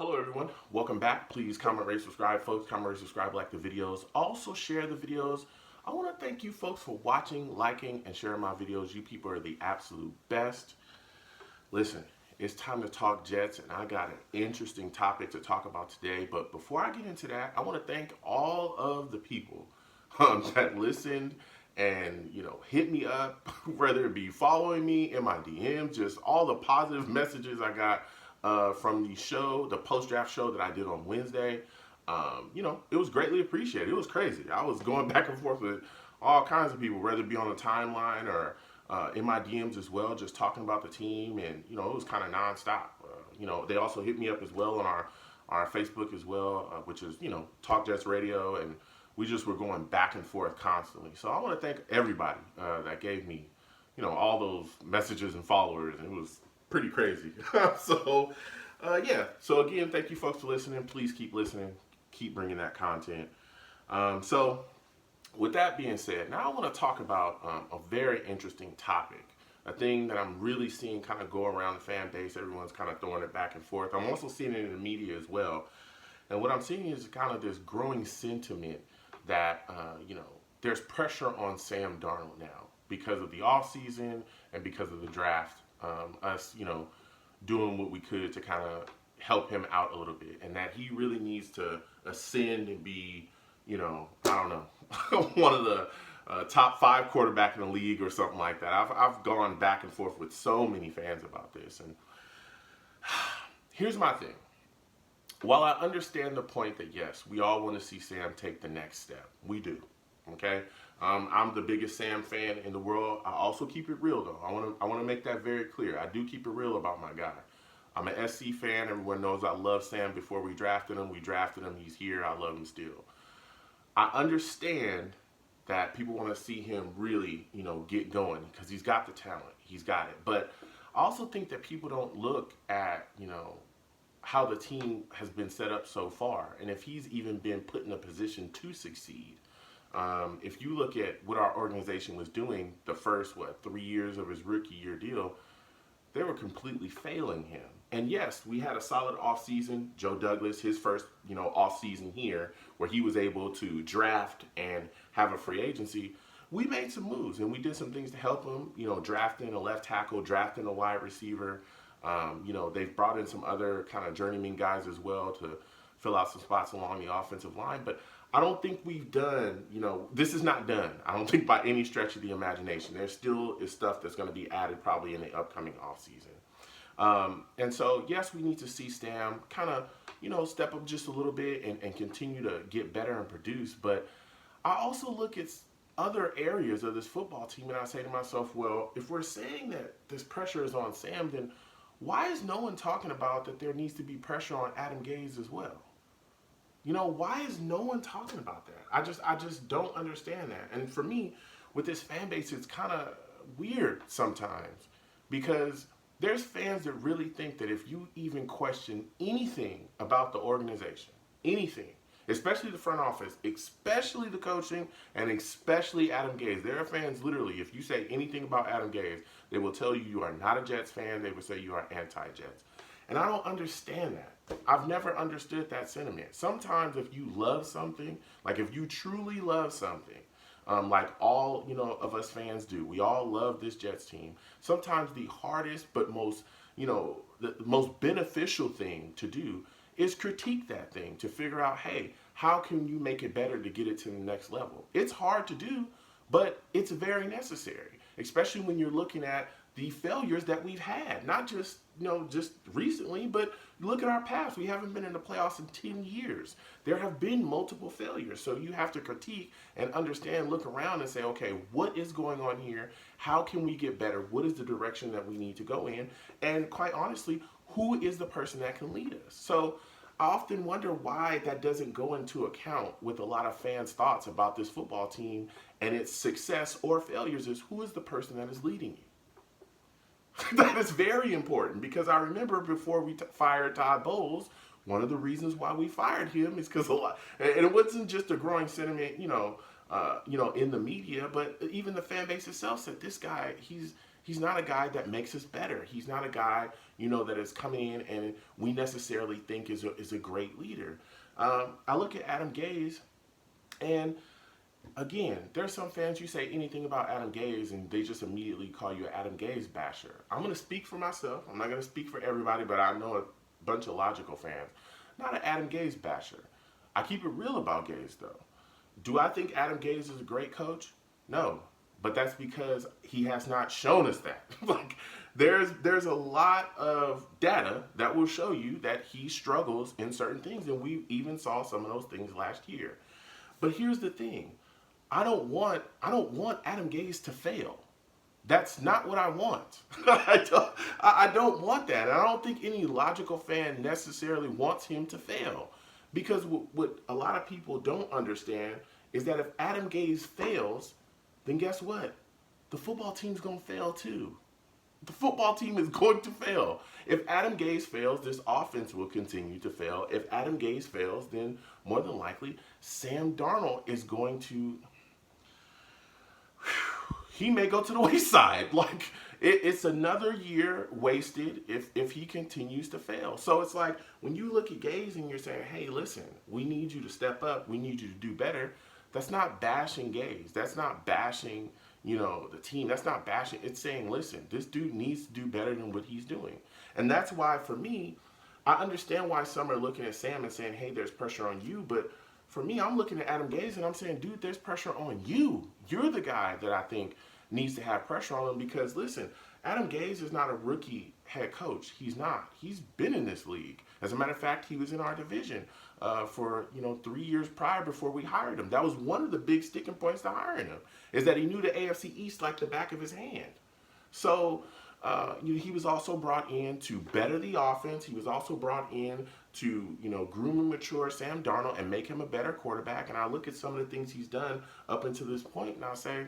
Hello everyone, welcome back. Please comment, rate, subscribe. Folks, comment, rate, subscribe, like the videos. Also share the videos. I want to thank you folks for watching, liking, and sharing my videos. You people are the absolute best. Listen, it's time to talk Jets, and I got an interesting topic to talk about today. But before I get into that, I want to thank all of the people that listened and hit me up, whether it be following me in my DMs, just all the positive messages I got from the post-draft show that I did on Wednesday. It was greatly appreciated. It was crazy. I was going back and forth with all kinds of people, whether it be on the timeline or in my DMs as well, just talking about the team, and it was kind of nonstop. They also hit me up as well on our Facebook as well, which is Talk Jets Radio, and we just were going back and forth constantly. So I want to thank everybody that gave me all those messages and followers, and it was pretty crazy. Yeah. So again, thank you folks for listening. Please keep listening. Keep bringing that content. So with that being said, now I want to talk about a very interesting topic. A thing that I'm really seeing kind of go around the fan base. Everyone's kind of throwing it back and forth. I'm also seeing it in the media as well. And what I'm seeing is kind of this growing sentiment that, there's pressure on Sam Darnold now because of the offseason and because of the draft. Us, doing what we could to kind of help him out a little bit, and that he really needs to ascend and be, I don't know, one of the top 5 quarterback in the league or something like that. I've gone back and forth with so many fans about this, and here's my thing. While I understand the point that yes, we all want to see Sam take the next step, we do. Okay, I'm the biggest Sam fan in the world. I also keep it real though. I want to make that very clear. I do keep it real about my guy. I'm an SC fan. Everyone knows I love Sam before we drafted him. We drafted him. He's here. I love him still. I understand that people want to see him really, get going because he's got the talent. He's got it. But I also think that people don't look at, how the team has been set up so far, and if he's even been put in a position to succeed. If you look at what our organization was doing the first, 3 years of his rookie year deal, they were completely failing him. And yes, we had a solid offseason. Joe Douglas, his first, offseason here, where he was able to draft and have a free agency. We made some moves, and we did some things to help him, drafting a left tackle, drafting a wide receiver. They've brought in some other kind of journeyman guys as well to fill out some spots along the offensive line. But I don't think we've done, this is not done. I don't think by any stretch of the imagination. There still is stuff that's going to be added probably in the upcoming offseason. And so, yes, we need to see Sam kind of, step up just a little bit and continue to get better and produce. But I also look at other areas of this football team and I say to myself, well, if we're saying that this pressure is on Sam, then why is no one talking about that there needs to be pressure on Adam Gase as well? Why is no one talking about that? I just don't understand that. And for me, with this fan base, it's kind of weird sometimes because there's fans that really think that if you even question anything about the organization, anything, especially the front office, especially the coaching, and especially Adam Gase, there are fans literally, if you say anything about Adam Gase, they will tell you you are not a Jets fan. They will say you are anti-Jets. And I don't understand that. I've never understood that sentiment. Sometimes if you love something, like if you truly love something, like all of us fans do, we all love this Jets team. Sometimes the hardest but most, the most beneficial thing to do is critique that thing to figure out, hey, how can you make it better to get it to the next level? It's hard to do, but it's very necessary, especially when you're looking at the failures that we've had, not just just recently, but look at our past. We haven't been in the playoffs in 10 years. There have been multiple failures. So you have to critique and understand, look around and say, okay, what is going on here? How can we get better? What is the direction that we need to go in? And quite honestly, who is the person that can lead us? So I often wonder why that doesn't go into account with a lot of fans' thoughts about this football team and its success or failures is who is the person that is leading you? That is very important because I remember before we fired Todd Bowles, one of the reasons why we fired him is because a lot, and it wasn't just a growing sentiment, in the media, but even the fan base itself said this guy, he's not a guy that makes us better. He's not a guy, that is coming in and we necessarily think is a great leader. I look at Adam Gase, and again, there's some fans, you say anything about Adam Gase and they just immediately call you an Adam Gase basher. I'm going to speak for myself. I'm not going to speak for everybody, but I know a bunch of logical fans. Not an Adam Gase basher. I keep it real about Gase, though. Do I think Adam Gase is a great coach? No. But that's because he has not shown us that. Like, there's a lot of data that will show you that he struggles in certain things, and we even saw some of those things last year. But here's the thing. I don't want Adam Gase to fail. That's not what I want. I don't want that. And I don't think any logical fan necessarily wants him to fail. Because what a lot of people don't understand is that if Adam Gase fails, then guess what? The football team's going to fail too. The football team is going to fail. If Adam Gase fails, this offense will continue to fail. If Adam Gase fails, then more than likely, Sam Darnold is going to... he may go to the wayside. Like, it's another year wasted if he continues to fail. So it's like, when you look at Gase and you're saying, hey, listen, we need you to step up. We need you to do better. That's not bashing Gase. That's not bashing, the team. That's not bashing. It's saying, listen, this dude needs to do better than what he's doing. And that's why, for me, I understand why some are looking at Sam and saying, hey, there's pressure on you. But for me, I'm looking at Adam Gase and I'm saying, dude, there's pressure on you. You're the guy that I think needs to have pressure on him, because listen, Adam Gase is not a rookie head coach. He's not. He's been in this league. As a matter of fact, he was in our division for 3 years prior before we hired him. That was one of the big sticking points to hiring him, is that he knew the AFC East like the back of his hand. So he was also brought in to better the offense. He was also brought in to groom and mature Sam Darnold and make him a better quarterback. And I look at some of the things he's done up until this point, and I say,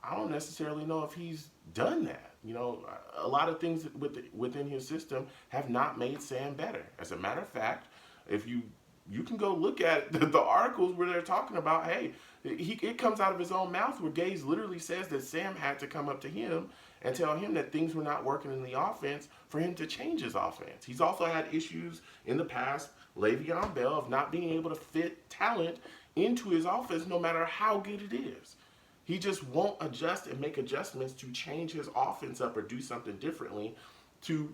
I don't necessarily know if he's done that. A lot of things within his system have not made Sam better. As a matter of fact, if you can go look at the articles where they're talking about, hey, it comes out of his own mouth where Gase literally says that Sam had to come up to him and tell him that things were not working in the offense for him to change his offense. He's also had issues in the past, Le'Veon Bell, of not being able to fit talent into his offense no matter how good it is. He just won't adjust and make adjustments to change his offense up or do something differently to,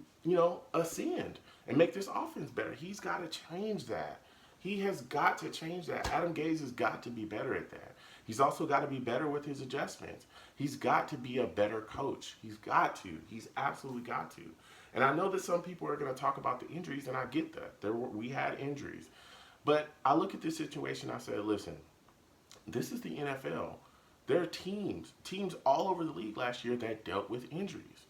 ascend and make this offense better. He's got to change that. He has got to change that. Adam Gase has got to be better at that. He's also got to be better with his adjustments. He's got to be a better coach. He's got to. He's absolutely got to. And I know that some people are going to talk about the injuries, and I get that. We had injuries. But I look at this situation, I say, listen, this is the NFL. There are teams all over the league last year that dealt with injuries.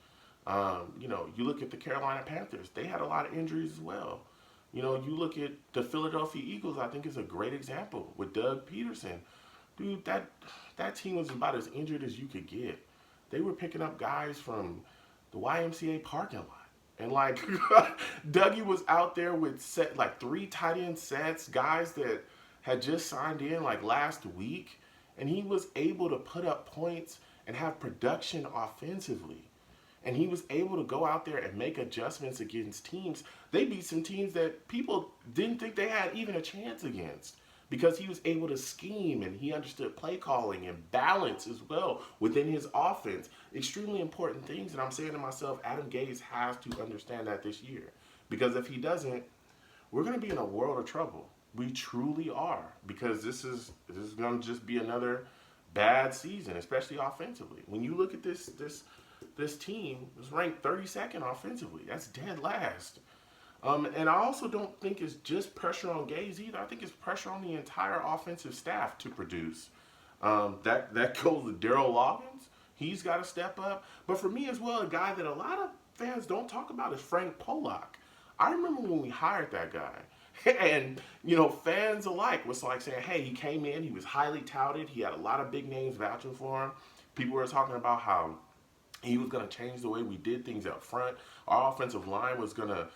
You look at the Carolina Panthers. They had a lot of injuries as well. You look at the Philadelphia Eagles, I think is a great example with Doug Peterson. Dude, that team was about as injured as you could get. They were picking up guys from the YMCA parking lot. And Dougie was out there with 3 tight end sets, guys that had just signed in last week. And he was able to put up points and have production offensively. And he was able to go out there and make adjustments against teams. They beat some teams that people didn't think they had even a chance against, because he was able to scheme and he understood play calling and balance as well within his offense. Extremely important things. And I'm saying to myself, Adam Gase has to understand that this year. Because if he doesn't, we're going to be in a world of trouble. We truly are, because this is going to just be another bad season, especially offensively. When you look at this team, it's ranked 32nd offensively. That's dead last. And I also don't think it's just pressure on Gase either. I think it's pressure on the entire offensive staff to produce. That goes with Darryl Loggins. He's got to step up. But for me as well, a guy that a lot of fans don't talk about is Frank Pollock. I remember when we hired that guy. And, fans alike was saying, hey, he came in, he was highly touted, he had a lot of big names vouching for him. People were talking about how he was going to change the way we did things up front. Our offensive line was going to,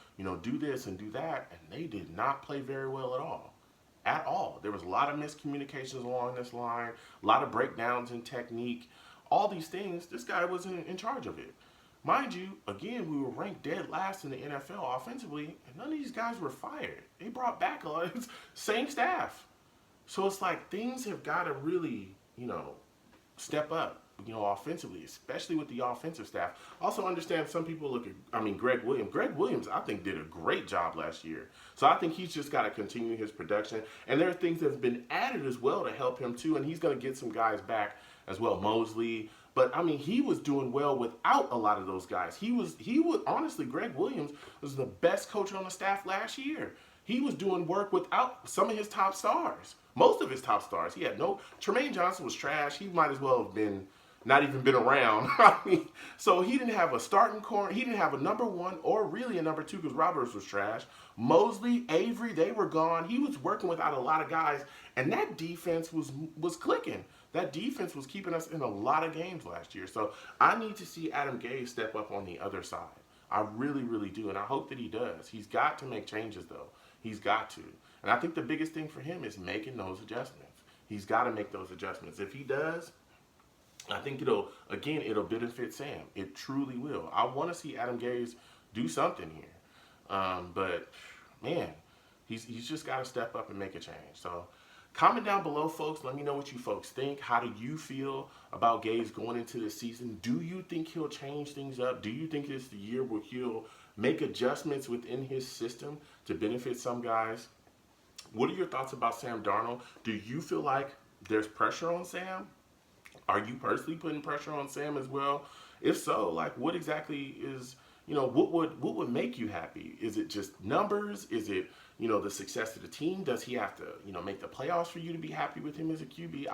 do this and do that. And they did not play very well at all. At all. There was a lot of miscommunications along this line, a lot of breakdowns in technique. All these things, this guy wasn't in charge of it. Mind you, again, we were ranked dead last in the NFL offensively, and none of these guys were fired. They brought back a lot of the same staff. So it's like things have got to really, step up, offensively, especially with the offensive staff. Also understand some people look at, Greg Williams. Greg Williams, I think, did a great job last year. So I think he's just got to continue his production. And there are things that's been added as well to help him too. And he's going to get some guys back as well, Mosley. But he was doing well without a lot of those guys. He was honestly, Greg Williams was the best coach on the staff last year. He was doing work without some of his top stars. Most of his top stars. He had Tremaine Johnson was trash. He might as well have not even been around. So he didn't have a starting corner. He didn't have a number one or really a number two because Roberts was trash. Mosley, Avery, they were gone. He was working without a lot of guys, and that defense was clicking. That defense was keeping us in a lot of games last year. So I need to see Adam Gase step up on the other side. I really, really do, and I hope that he does. He's got to make changes, though. He's got to. And I think the biggest thing for him is making those adjustments. He's got to make those adjustments. If he does, I think it'll benefit Sam. It truly will. I want to see Adam Gase do something here. But, man, he's just got to step up and make a change. So comment down below, folks. Let me know what you folks think. How do you feel about Gase going into the season? Do you think he'll change things up? Do you think it's the year where he'll make adjustments within his system to benefit some guys? What are your thoughts about Sam Darnold? Do you feel like there's pressure on Sam? Are you personally putting pressure on Sam as well? If so, what exactly is, what would make you happy? Is it just numbers? Is it, the success of the team? Does he have to, make the playoffs for you to be happy with him as a QB?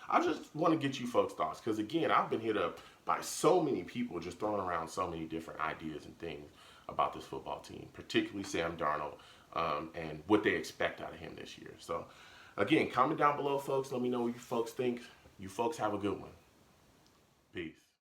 I just want to get you folks' thoughts because, again, I've been hit up by so many people just throwing around so many different ideas and things about this football team, particularly Sam Darnold, and what they expect out of him this year. So, again, comment down below, folks. Let me know what you folks think. You folks have a good one. Peace.